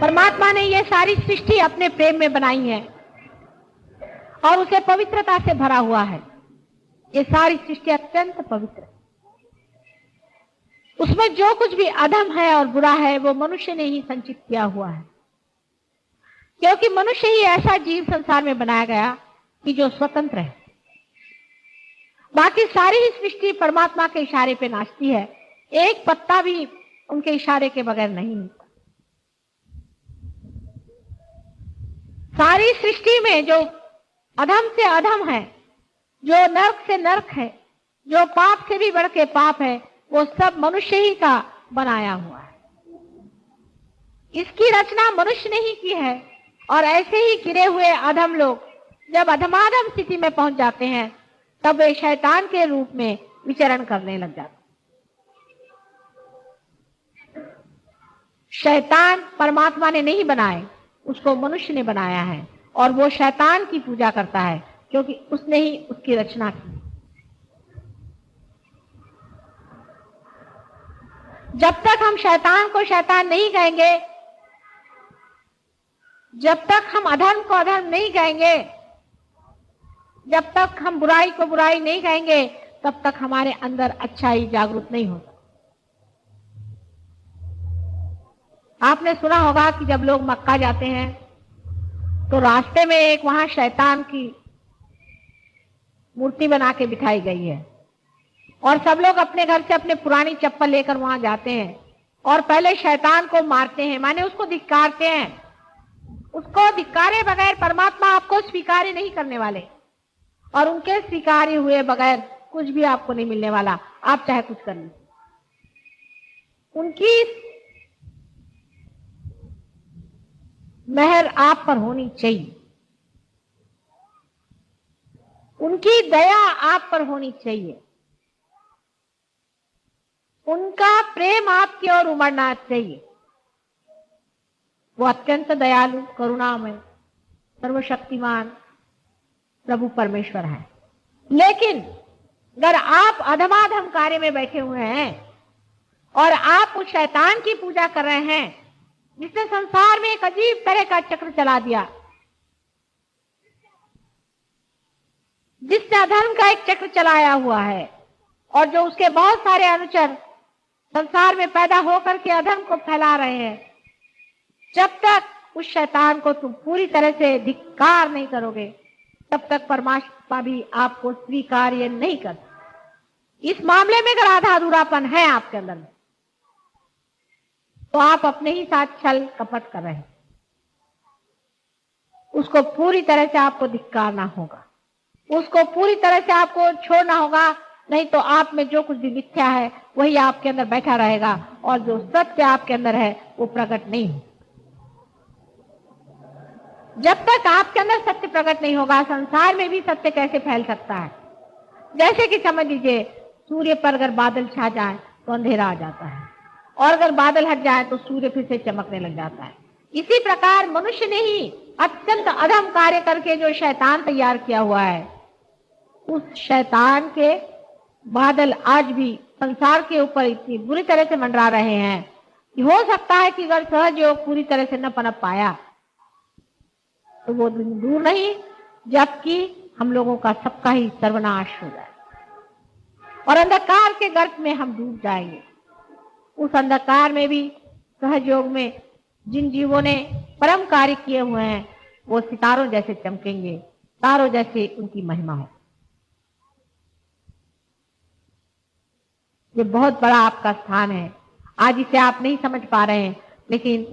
परमात्मा ने ये सारी सृष्टि अपने प्रेम में बनाई है और उसे पवित्रता से भरा हुआ है। ये सारी सृष्टि अत्यंत पवित्र है। उसमें जो कुछ भी अधम है और बुरा है वो मनुष्य ने ही संचित किया हुआ है, क्योंकि मनुष्य ही ऐसा जीव संसार में बनाया गया कि जो स्वतंत्र है। बाकी सारी ही सृष्टि परमात्मा के इशारे पे नाचती है, एक पत्ता भी उनके इशारे के बगैर नहीं मिलता। सारी सृष्टि में जो अधम से अधम है, जो नरक से नरक है, जो पाप से भी बढ़ के पाप है, वो सब मनुष्य ही का बनाया हुआ है। इसकी रचना मनुष्य ने ही की है। और ऐसे ही गिरे हुए अधम लोग जब अधमाधम स्थिति में पहुंच जाते हैं तब वे शैतान के रूप में विचरण करने लग जाते हैं। शैतान परमात्मा ने नहीं बनाए, उसको मनुष्य ने बनाया है और वो शैतान की पूजा करता है क्योंकि उसने ही उसकी रचना की। जब तक हम शैतान को शैतान नहीं कहेंगे, जब तक हम अधर्म को अधर्म नहीं कहेंगे, जब तक हम बुराई को बुराई नहीं कहेंगे, तब तक हमारे अंदर अच्छाई जागृत नहीं होता। आपने सुना होगा कि जब लोग मक्का जाते हैं तो रास्ते में एक वहां शैतान की मूर्ति बना के बिठाई गई है और सब लोग अपने घर से अपने पुरानी चप्पल लेकर वहां जाते हैं और पहले शैतान को मारते हैं, माने उसको धिक्कारते हैं। उसको धिक्कारे बगैर परमात्मा आपको स्वीकार नहीं करने वाले और उनके स्वीकार हुए बगैर कुछ भी आपको नहीं मिलने वाला, आप चाहे कुछ कर लीजिए। उनकी मेहर आप पर होनी चाहिए, उनकी दया आप पर होनी चाहिए, उनका प्रेम आपकी ओर उमड़ना चाहिए। वो अत्यंत दयालु, करुणामय, सर्वशक्तिमान प्रभु परमेश्वर है। लेकिन अगर आप अधमाधम कार्य में बैठे हुए हैं और आप उस शैतान की पूजा कर रहे हैं जिसने संसार में एक अजीब तरह का चक्र चला दिया, जिसने अधर्म का एक चक्र चलाया हुआ है और जो उसके बहुत सारे अनुचर संसार में पैदा होकर के अधर्म को फैला रहे हैं, जब तक उस शैतान को तुम पूरी तरह से धिक्कार नहीं करोगे तब तक परमात्मा भी आपको स्वीकार्य नहीं कर। इस मामले में अगर आधा अधूरापन है आपके अंदर में तो आप अपने ही साथ छल कपट कर रहे हैं। उसको पूरी तरह से आपको धिक्कारना होगा, उसको पूरी तरह से आपको छोड़ना होगा, नहीं तो आप में जो कुछ भी मिथ्या है वही आपके अंदर बैठा रहेगा और जो सत्य आपके अंदर है वो प्रकट नहीं हो। जब तक आपके अंदर सत्य प्रकट नहीं होगा, संसार में भी सत्य कैसे फैल सकता है? जैसे कि समझ लीजिए सूर्य पर अगर बादल छा जाए तो अंधेरा आ जाता है और अगर बादल हट जाए तो सूर्य फिर से चमकने लग जाता है। इसी प्रकार मनुष्य ने ही अत्यंत अधम कार्य करके जो शैतान तैयार किया हुआ है, उस शैतान के बादल आज भी संसार के ऊपर इतनी बुरी तरह से मंडरा रहे हैं कि हो सकता है कि अगर सहज योग पूरी तरह से न पनप पाया तो वो दिन दूर नहीं जबकि हम लोगों का सबका ही सर्वनाश हो जाए और अंधकार के गर्त में हम डूब जाएंगे। उस अंधकार में भी सहज योग में जिन जीवों ने परम कार्य किए हुए हैं वो सितारों जैसे चमकेंगे, तारों जैसे उनकी महिमा हो। ये बहुत बड़ा आपका स्थान है। आज इसे आप नहीं समझ पा रहे हैं, लेकिन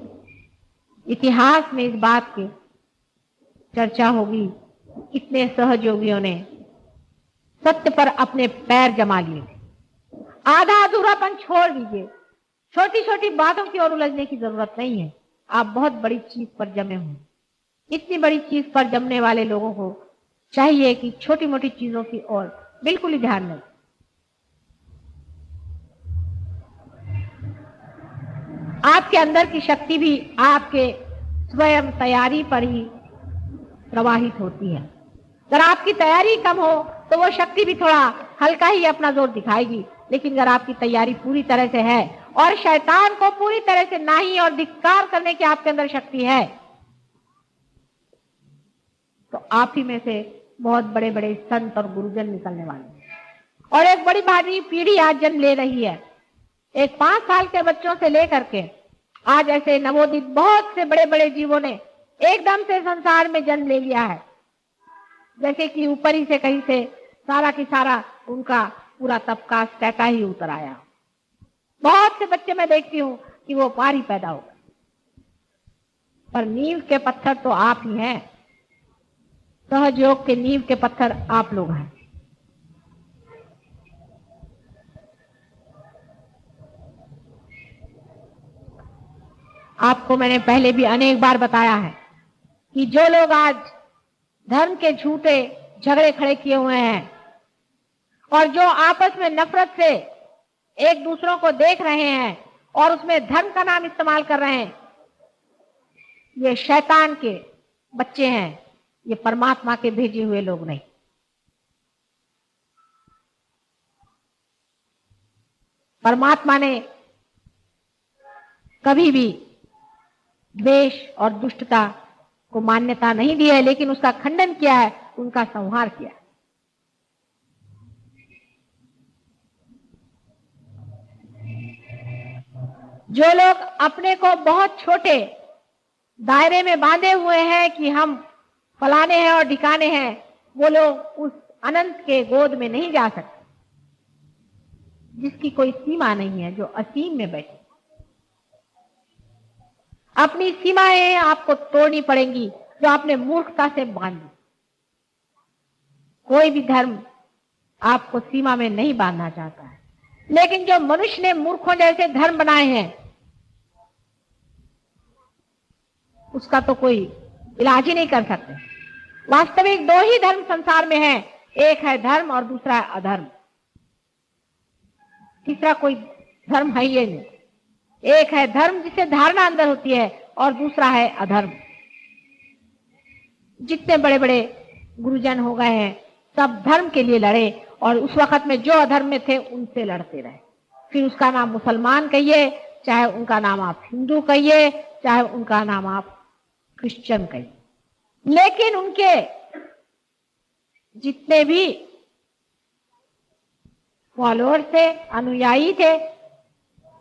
इतिहास में इस बात की चर्चा होगी। इतने सहयोगियों ने सत्य पर अपने पैर जमा लिए। आधा अधूरापन छोड़ दीजिए, छोटी छोटी बातों की ओर उलझने की जरूरत नहीं है। आप बहुत बड़ी चीज पर जमे हो। इतनी बड़ी चीज पर जमने वाले लोगों को चाहिए कि छोटी मोटी चीजों की ओर बिल्कुल ही ध्यान नहीं। आपके अंदर की शक्ति भी आपके स्वयं तैयारी पर ही प्रवाहित होती है। अगर आपकी तैयारी कम हो तो वो शक्ति भी थोड़ा हल्का ही अपना जोर दिखाएगी, लेकिन अगर आपकी तैयारी पूरी तरह से है और शैतान को पूरी तरह से नाही और धिक्कार करने की आपके अंदर शक्ति है, तो आप ही में से बहुत बड़े बड़े संत और गुरुजन निकलने वाले हैं। और एक बड़ी भारी पीढ़ी आज जन्म ले रही है। एक 5 साल के बच्चों से लेकर के आज ऐसे नवोदित बहुत से बड़े बड़े जीवों ने एकदम से संसार में जन्म ले लिया है, जैसे कि ऊपर ही से कहीं से सारा की सारा उनका पूरा तबका टैका ही उतर आया। बहुत से बच्चे मैं देखती हूँ कि वो पार ही पैदा हो गए, पर नींव के पत्थर तो आप ही हैं। सहयोग के नींव के पत्थर आप लोग हैं। आपको मैंने पहले भी अनेक बार बताया है कि जो लोग आज धर्म के झूठे झगड़े खड़े किए हुए हैं और जो आपस में नफरत से एक दूसरों को देख रहे हैं और उसमें धर्म का नाम इस्तेमाल कर रहे हैं, ये शैतान के बच्चे हैं, ये परमात्मा के भेजे हुए लोग नहीं। परमात्मा ने कभी भी द्वेष और दुष्टता को मान्यता नहीं दी है, लेकिन उसका खंडन किया है, उनका संहार किया है। जो लोग अपने को बहुत छोटे दायरे में बांधे हुए हैं कि हम फलाने हैं और ढिकाने हैं, वो लोग उस अनंत के गोद में नहीं जा सकते जिसकी कोई सीमा नहीं है, जो असीम में बैठे। अपनी सीमाएं आपको तोड़नी पड़ेंगी जो आपने मूर्खता से बांधी। कोई भी धर्म आपको सीमा में नहीं बांधना चाहता है, लेकिन जो मनुष्य ने मूर्खों जैसे धर्म बनाए हैं उसका तो कोई इलाज ही नहीं कर सकते। वास्तविक 2 ही धर्म संसार में है, एक है धर्म और दूसरा है अधर्म। तीसरा कोई धर्म है ही नहीं। एक है धर्म जिसे धारणा अंदर होती है और दूसरा है अधर्म। जितने बड़े बड़े गुरुजन हो गए हैं सब धर्म के लिए लड़े और उस वक्त में जो अधर्म में थे उनसे लड़ते रहे। फिर उसका नाम मुसलमान कहिए, चाहे उनका नाम आप हिंदू कहिए, चाहे उनका नाम आप क्रिश्चियन कहिए, लेकिन उनके जितने भी फॉलोअर्स थे, अनुयायी थे,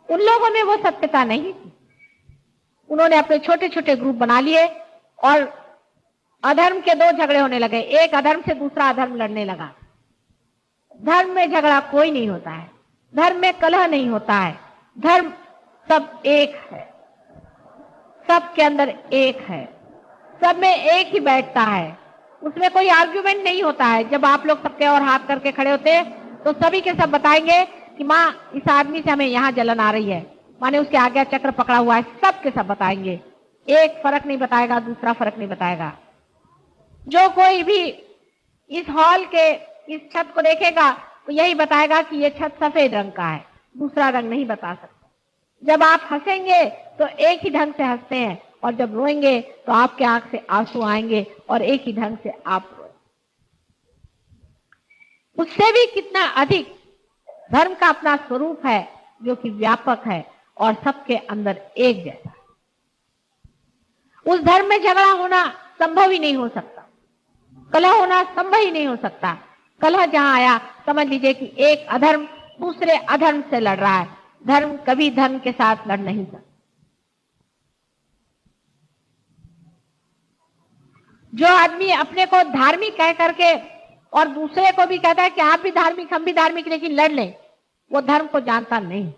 उन लोगों में वो सत्यता नहीं थी। उन्होंने अपने छोटे छोटे ग्रुप बना लिए और अधर्म के 2 झगड़े होने लगे। एक अधर्म से दूसरा अधर्म लड़ने लगा। धर्म में झगड़ा कोई नहीं होता है, धर्म में कलह नहीं होता है। धर्म सब एक है, सबके अंदर एक है, सब में एक ही बैठता है। उसमें कोई आर्ग्यूमेंट नहीं होता है। जब आप लोग सबके और हाथ करके खड़े होते हैं तो सभी के सब बताएंगे कि माँ इस आदमी से हमें यहाँ जलन आ रही है, माने उसके आज्ञा चक्र पकड़ा हुआ है, सब के सब बताएंगे। एक फर्क नहीं बताएगा, दूसरा फर्क नहीं बताएगा। जो कोई भी इस हॉल के इस छत को देखेगा तो यही बताएगा कि ये छत सफेद रंग का है, दूसरा रंग नहीं बता सकता। जब आप हंसेंगे तो एक ही ढंग से हंसते हैं और जब रोएंगे तो आपके आंख से आंसू आएंगे और एक ही ढंग से आप रोएंगे। उससे भी कितना अधिक धर्म का अपना स्वरूप है जो कि व्यापक है और सबके अंदर एक जैसा है। उस धर्म में झगड़ा होना संभव ही नहीं हो सकता, कलह होना संभव ही नहीं हो सकता। कलह जहां आया समझ लीजिए कि एक अधर्म दूसरे अधर्म से लड़ रहा है। धर्म कभी धर्म के साथ लड़ नहीं सकता। जो आदमी अपने को धार्मिक कह करके और दूसरे को भी कहता है कि आप भी धार्मिक हम भी धार्मिक, लेकिन लड़ लें, वो धर्म को जानता नहीं।